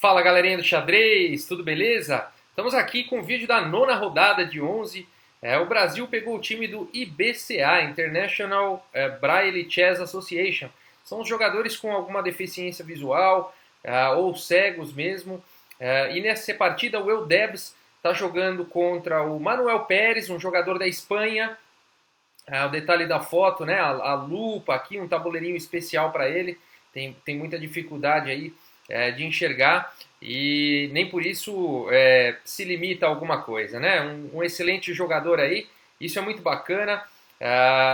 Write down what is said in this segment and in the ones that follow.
Fala galerinha do xadrez, tudo beleza? Estamos aqui com o vídeo da nona rodada de 11. O Brasil pegou o time do IBCA, International Braille Chess Association. São os jogadores com alguma deficiência visual ou cegos mesmo. E nessa partida o Eudebs está jogando contra o Manuel Pérez, um jogador da Espanha. O detalhe da foto, né? A lupa aqui, um tabuleirinho especial para ele. Tem muita dificuldade aí de enxergar e nem por isso se limita a alguma coisa, né? Um excelente jogador aí, isso é muito bacana.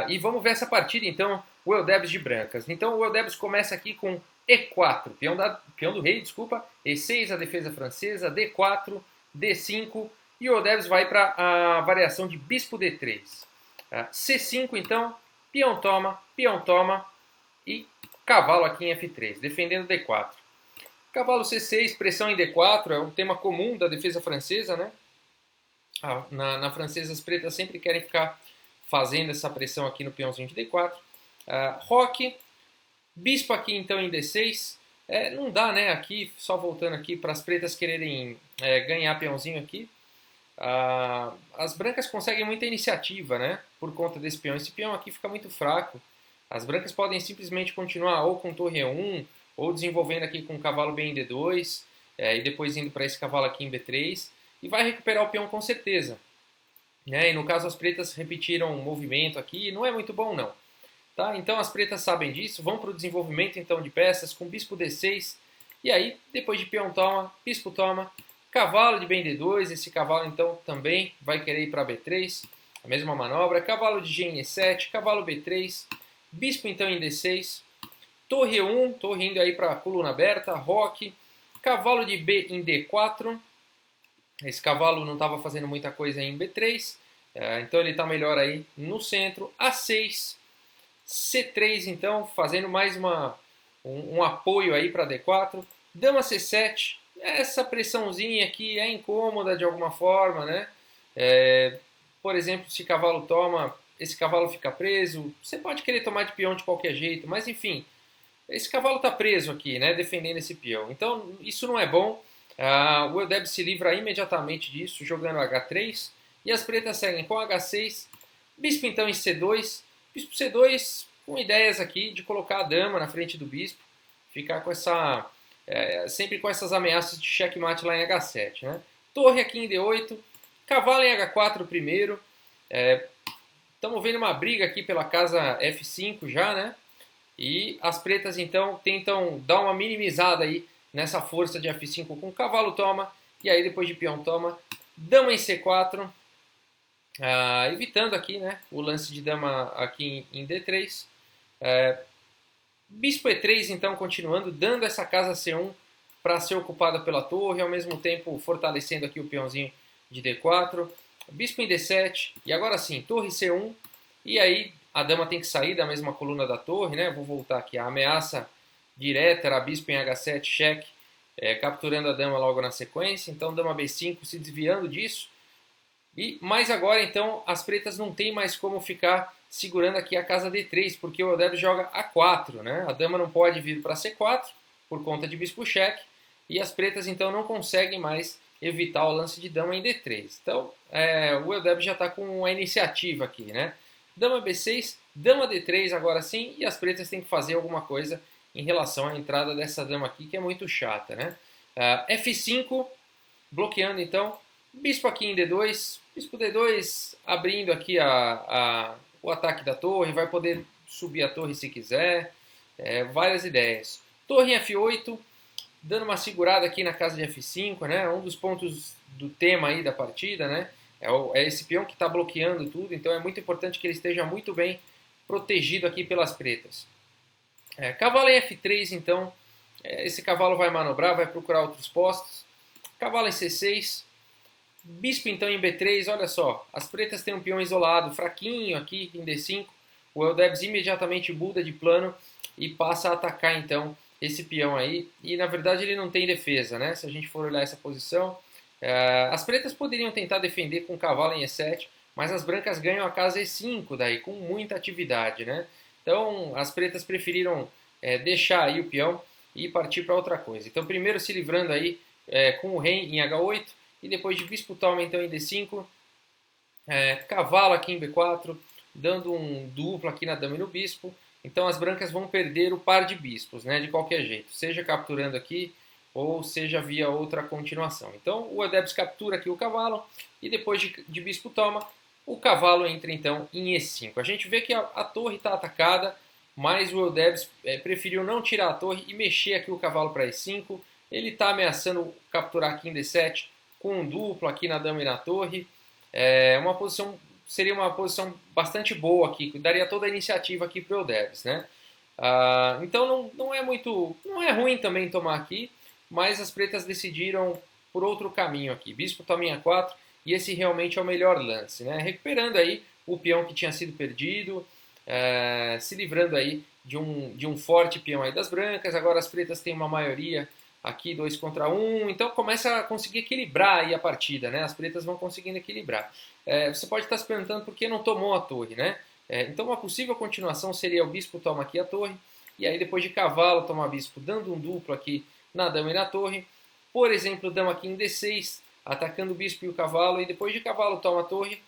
E vamos ver essa partida então, o Eudebs de brancas. Então o Eudebs começa aqui com E4, peão do rei, desculpa, E6 a defesa francesa, D4, D5 e o Eudebs vai para a variação de bispo D3. C5 então, peão toma e cavalo aqui em F3, defendendo D4. Cavalo C6, pressão em D4, é um tema comum da defesa francesa, né? Na francesa as pretas sempre querem ficar fazendo essa pressão aqui no peãozinho de D4. Roque, bispo aqui então em D6. Não dá, né? Aqui, só voltando aqui, para as pretas quererem ganhar peãozinho aqui. As brancas conseguem muita iniciativa, né? Por conta desse peão. Esse peão aqui fica muito fraco. As brancas podem simplesmente continuar ou com torre E1, ou desenvolvendo aqui com o cavalo bem em D2, e depois indo para esse cavalo aqui em B3, e vai recuperar o peão com certeza. E no caso as pretas repetiram o movimento aqui, não é muito bom não. Tá? Então as pretas sabem disso, vão para o desenvolvimento então de peças com bispo D6, e aí depois de peão toma, bispo toma, cavalo de bem D2, esse cavalo então também vai querer ir para B3, a mesma manobra, cavalo de G em E7, cavalo B3, bispo então em D6, torre E1, torre indo aí para a coluna aberta, roque, cavalo de B em D4, esse cavalo não estava fazendo muita coisa em B3, então ele está melhor aí no centro, A6, C3 então, fazendo mais um apoio aí para D4, dama C7, essa pressãozinha aqui é incômoda de alguma forma, né? Por exemplo, se cavalo toma, esse cavalo fica preso, você pode querer tomar de peão de qualquer jeito, mas enfim, esse cavalo está preso aqui, né, defendendo esse peão. Então, isso não é bom. O Eudebs se livra imediatamente disso, jogando H3. E as pretas seguem com H6. Bispo, então, em C2. Bispo C2 com ideias aqui de colocar a dama na frente do bispo. Ficar com essa... sempre com essas ameaças de checkmate lá em H7, né? Torre aqui em D8. Cavalo em H4 primeiro. Estamos vendo uma briga aqui pela casa F5 já, né? E as pretas, então, tentam dar uma minimizada aí nessa força de F5 com cavalo toma. E aí, depois de peão toma, dama em C4. Evitando aqui, né, o lance de dama aqui em D3. Bispo E3, então, continuando, dando essa casa C1 para ser ocupada pela torre. Ao mesmo tempo, fortalecendo aqui o peãozinho de D4. Bispo em D7. E agora sim, torre C1. E aí... a dama tem que sair da mesma coluna da torre, né? Vou voltar aqui. A ameaça direta era bispo em H7, cheque, capturando a dama logo na sequência. Então, dama B5 se desviando disso. Mas agora, então, as pretas não tem mais como ficar segurando aqui a casa D3, porque o Eudebs joga A4, né? A dama não pode vir para C4 por conta de bispo cheque. E as pretas, então, não conseguem mais evitar o lance de dama em D3. Então, o Eudebs já está com a iniciativa aqui, né? Dama B6, dama D3 agora sim, e as pretas têm que fazer alguma coisa em relação à entrada dessa dama aqui, que é muito chata, né? F5, bloqueando então, bispo aqui em D2, bispo D2 abrindo aqui o ataque da torre, vai poder subir a torre se quiser, várias ideias. Torre em F8, dando uma segurada aqui na casa de F5, né? Um dos pontos do tema aí da partida, né? É esse peão que está bloqueando tudo, então é muito importante que ele esteja muito bem protegido aqui pelas pretas. Cavalo em F3, então, esse cavalo vai manobrar, vai procurar outros postos. Cavalo em C6, bispo então em B3, olha só, as pretas têm um peão isolado, fraquinho aqui em D5, o Eudebs imediatamente muda de plano e passa a atacar então esse peão aí, e na verdade ele não tem defesa, né? Se a gente for olhar essa posição... as pretas poderiam tentar defender com o cavalo em E7, mas as brancas ganham a casa E5 daí, com muita atividade, né? Então as pretas preferiram deixar aí o peão e partir para outra coisa. Então primeiro se livrando aí com o rei em H8 e depois de bispo toma então em D5, cavalo aqui em B4, dando um duplo aqui na dama e no bispo. Então as brancas vão perder o par de bispos, né, de qualquer jeito, seja capturando aqui ou seja via outra continuação. Então o Eudebs captura aqui o cavalo e depois de bispo toma, o cavalo entra então em E5. A gente vê que a torre está atacada, mas o Eudebs preferiu não tirar a torre e mexer aqui o cavalo para E5. Ele está ameaçando capturar aqui em D7 com um duplo aqui na dama e na torre. Seria uma posição bastante boa aqui, que daria toda a iniciativa aqui para o Eudebs, né? Então não é ruim também tomar aqui, mas as pretas decidiram por outro caminho aqui. Bispo toma em A4 e esse realmente é o melhor lance, né? Recuperando aí o peão que tinha sido perdido, se livrando aí de um forte peão aí das brancas. Agora as pretas têm uma maioria aqui 2 contra 1, então começa a conseguir equilibrar aí a partida, né? As pretas vão conseguindo equilibrar. Você pode estar se perguntando por que não tomou a torre, né? Então uma possível continuação seria o bispo toma aqui a torre, e aí depois de cavalo toma bispo, dando um duplo aqui na dama e na torre. Por exemplo, dama aqui em D6, atacando o bispo e o cavalo, e depois de cavalo toma a torre,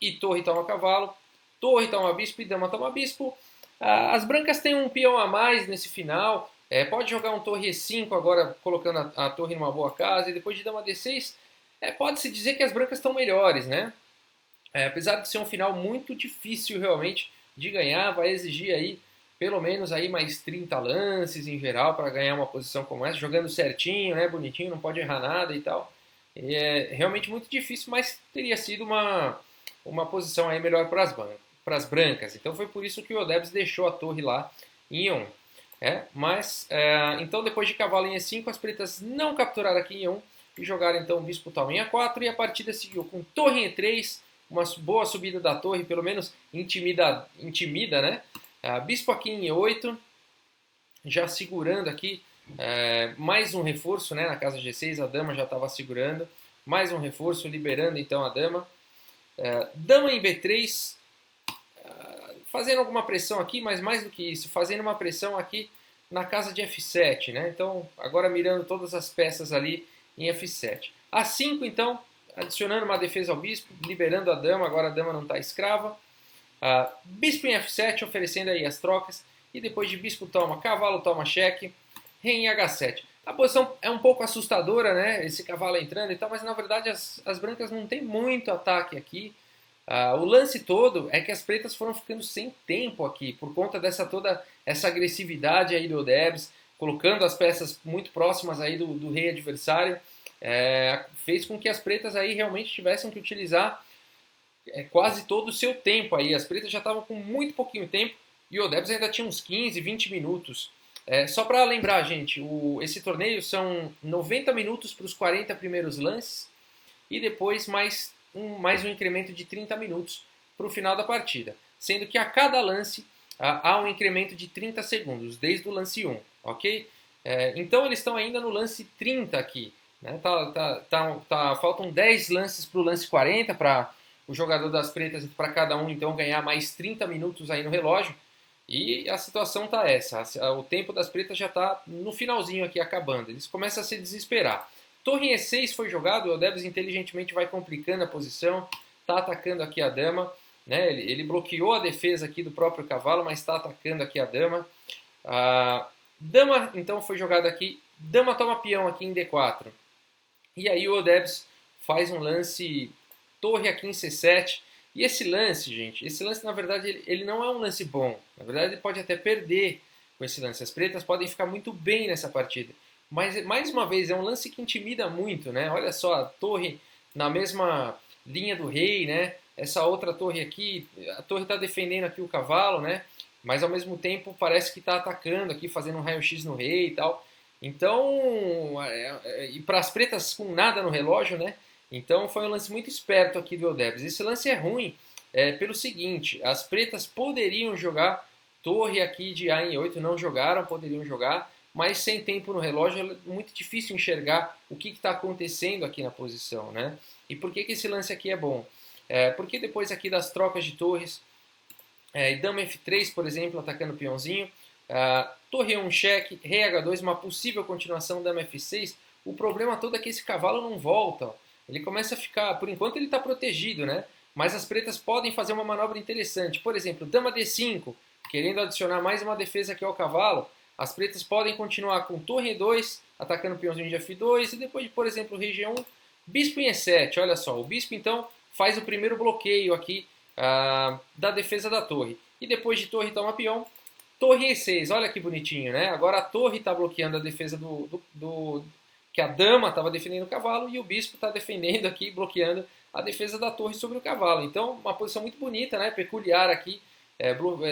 e torre toma cavalo, torre toma bispo e dama toma bispo. As brancas têm um peão a mais nesse final, pode jogar um torre E5 agora, colocando a torre numa boa casa, e depois de dama D6, pode-se dizer que as brancas estão melhores, né? Apesar de ser um final muito difícil realmente de ganhar, vai exigir aí pelo menos aí mais 30 lances em geral para ganhar uma posição como essa, jogando certinho, né, bonitinho, não pode errar nada e tal. É realmente muito difícil, mas teria sido uma posição aí melhor para as brancas. Então foi por isso que o Eudebs deixou a torre lá em E1. Então depois de cavalo em E5, as pretas não capturaram aqui em E1 e jogaram então o bispo toma em A4 e a partida seguiu com torre em E3, uma boa subida da torre, pelo menos intimida, né? Bispo aqui em E8, já segurando aqui mais um reforço, né? Na casa G6 a dama já estava segurando, mais um reforço, liberando então a dama. Dama em B3, fazendo alguma pressão aqui, mas mais do que isso, fazendo uma pressão aqui na casa de F7, né? Então agora mirando todas as peças ali em F7. A5 então, adicionando uma defesa ao bispo, liberando a dama, agora a dama não está escrava. Bispo em F7, oferecendo aí as trocas, e depois de bispo toma, cavalo toma cheque, rei em H7. A posição é um pouco assustadora, né? Esse cavalo entrando e tal, mas na verdade as brancas não tem muito ataque aqui. O lance todo é que as pretas foram ficando sem tempo aqui, por conta dessa toda essa agressividade aí do Eudebs, colocando as peças muito próximas aí do rei adversário, fez com que as pretas aí realmente tivessem que utilizar quase todo o seu tempo aí. As pretas já estavam com muito pouquinho tempo e o Eudebs ainda tinha uns 15, 20 minutos. Só para lembrar, gente, esse torneio são 90 minutos para os 40 primeiros lances e depois mais um incremento de 30 minutos para o final da partida. Sendo que a cada lance há um incremento de 30 segundos, desde o lance 1, ok? Então eles estão ainda no lance 30 aqui. Né? Faltam 10 lances para o lance 40, para o jogador das pretas, para cada um então ganhar mais 30 minutos aí no relógio. E a situação tá essa, o tempo das pretas já está no finalzinho aqui acabando, eles começam a se desesperar. Torre em E6 foi jogado, o Eudebs inteligentemente vai complicando a posição, está atacando aqui a dama, né? Ele bloqueou a defesa aqui do próprio cavalo, mas está atacando aqui a dama. Dama então foi jogada aqui, dama toma peão aqui em D4. E aí o Eudebs faz um lance torre aqui em C7. E esse lance, gente, na verdade ele não é um lance bom. Na verdade ele pode até perder com esse lance. As pretas podem ficar muito bem nessa partida. Mas, mais uma vez, é um lance que intimida muito, né? Olha só, a torre na mesma linha do rei, né? Essa outra torre aqui, a torre está defendendo aqui o cavalo, né? Mas ao mesmo tempo parece que está atacando aqui, fazendo um raio-x no rei e tal. Então, e para as pretas com nada no relógio, né? Então foi um lance muito esperto aqui do Eudebs. Esse lance é ruim pelo seguinte, as pretas poderiam jogar torre aqui de A em 8, não jogaram, poderiam jogar, mas sem tempo no relógio é muito difícil enxergar o que está acontecendo aqui na posição, né? E por que esse lance aqui é bom? Porque depois aqui das trocas de torres, dama F3, por exemplo, atacando o peãozinho, torre 1 cheque, rei H2, uma possível continuação dama F6. O problema todo é que esse cavalo não volta. Ó. Ele começa a ficar, por enquanto ele está protegido, né? Mas as pretas podem fazer uma manobra interessante. Por exemplo, dama D5, querendo adicionar mais uma defesa aqui ao cavalo. As pretas podem continuar com torre E2, atacando o peãozinho de F2, e depois de, por exemplo, rei G1, bispo em E7. Olha só, o bispo então faz o primeiro bloqueio aqui da defesa da torre. E depois de torre toma peão, torre E6. Olha que bonitinho, né? Agora a torre está bloqueando a defesa que a dama estava defendendo o cavalo, e o bispo está defendendo aqui, bloqueando a defesa da torre sobre o cavalo. Então, uma posição muito bonita, né? Peculiar aqui,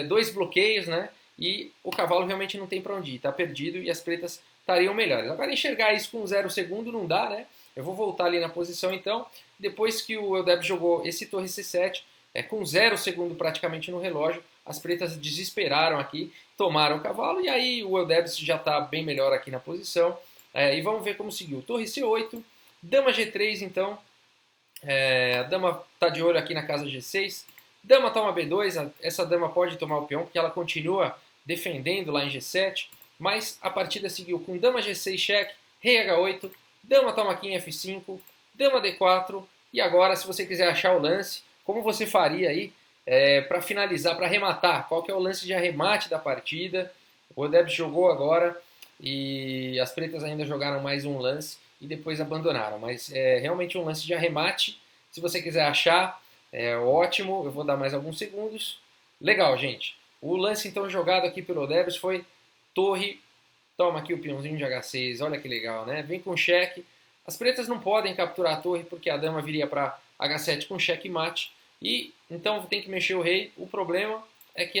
dois bloqueios, né? E o cavalo realmente não tem para onde ir, está perdido e as pretas estariam melhores. Agora, enxergar isso com 0 segundo não dá, né? Eu vou voltar ali na posição então, depois que o Eudebs jogou esse torre C7, com 0 segundo praticamente no relógio, as pretas desesperaram aqui, tomaram o cavalo, e aí o Eudebs já está bem melhor aqui na posição. E vamos ver como seguiu. Torre C8, dama G3 então, a dama está de olho aqui na casa G6, dama toma B2, essa dama pode tomar o peão porque ela continua defendendo lá em G7, mas a partida seguiu com dama G6 cheque, rei H8, dama toma aqui em F5, dama D4, e agora se você quiser achar o lance, como você faria aí para finalizar, para arrematar, qual que é o lance de arremate da partida. O Eudebs jogou agora e as pretas ainda jogaram mais um lance e depois abandonaram, mas é realmente um lance de arremate. Se você quiser achar, ótimo, eu vou dar mais alguns segundos. Legal, gente. O lance então jogado aqui pelo Eudebs foi torre, toma aqui o peãozinho de H6, olha que legal, né? Vem com cheque. As pretas não podem capturar a torre porque a dama viria para H7 com cheque mate, e então tem que mexer o rei. O problema é que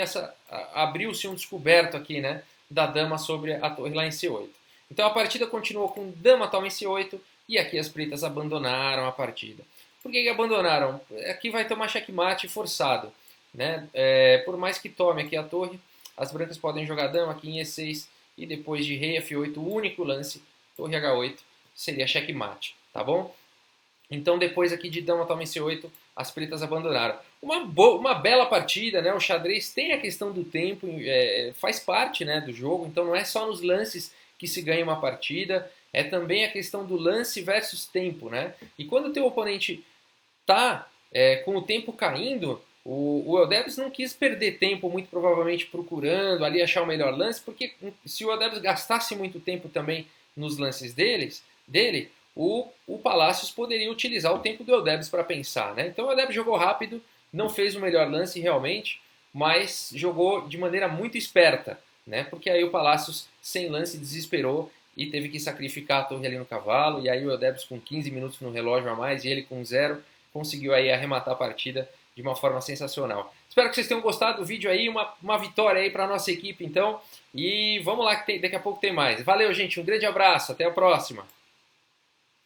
abriu-se um descoberto aqui, né, da dama sobre a torre lá em C8. Então a partida continuou com dama toma em C8 e aqui as pretas abandonaram a partida. Por que abandonaram? Aqui vai tomar checkmate forçado, né? Por mais que tome aqui a torre, as brancas podem jogar dama aqui em E6 e depois de rei F8, o único lance, torre H8, seria checkmate, tá bom? Então depois aqui de dama toma em C8, as pretas abandonaram. Uma bela partida, né? O xadrez tem a questão do tempo, faz parte, né, do jogo, então não é só nos lances que se ganha uma partida, é também a questão do lance versus tempo, né? E quando o teu oponente tá com o tempo caindo, o Eudebs não quis perder tempo, muito provavelmente procurando ali achar o melhor lance, porque se o Eudebs gastasse muito tempo também nos lances dele, o Palacios poderia utilizar o tempo do Eudebs para pensar, né? Então o Eudebs jogou rápido, não fez o melhor lance realmente, mas jogou de maneira muito esperta, né? Porque aí o Palacios, sem lance, desesperou e teve que sacrificar a torre ali no cavalo, e aí o Eudebs com 15 minutos no relógio a mais e ele com 0, conseguiu aí arrematar a partida de uma forma sensacional. Espero que vocês tenham gostado do vídeo aí, uma vitória aí para a nossa equipe então, e vamos lá que daqui a pouco tem mais. Valeu, gente, um grande abraço, até a próxima!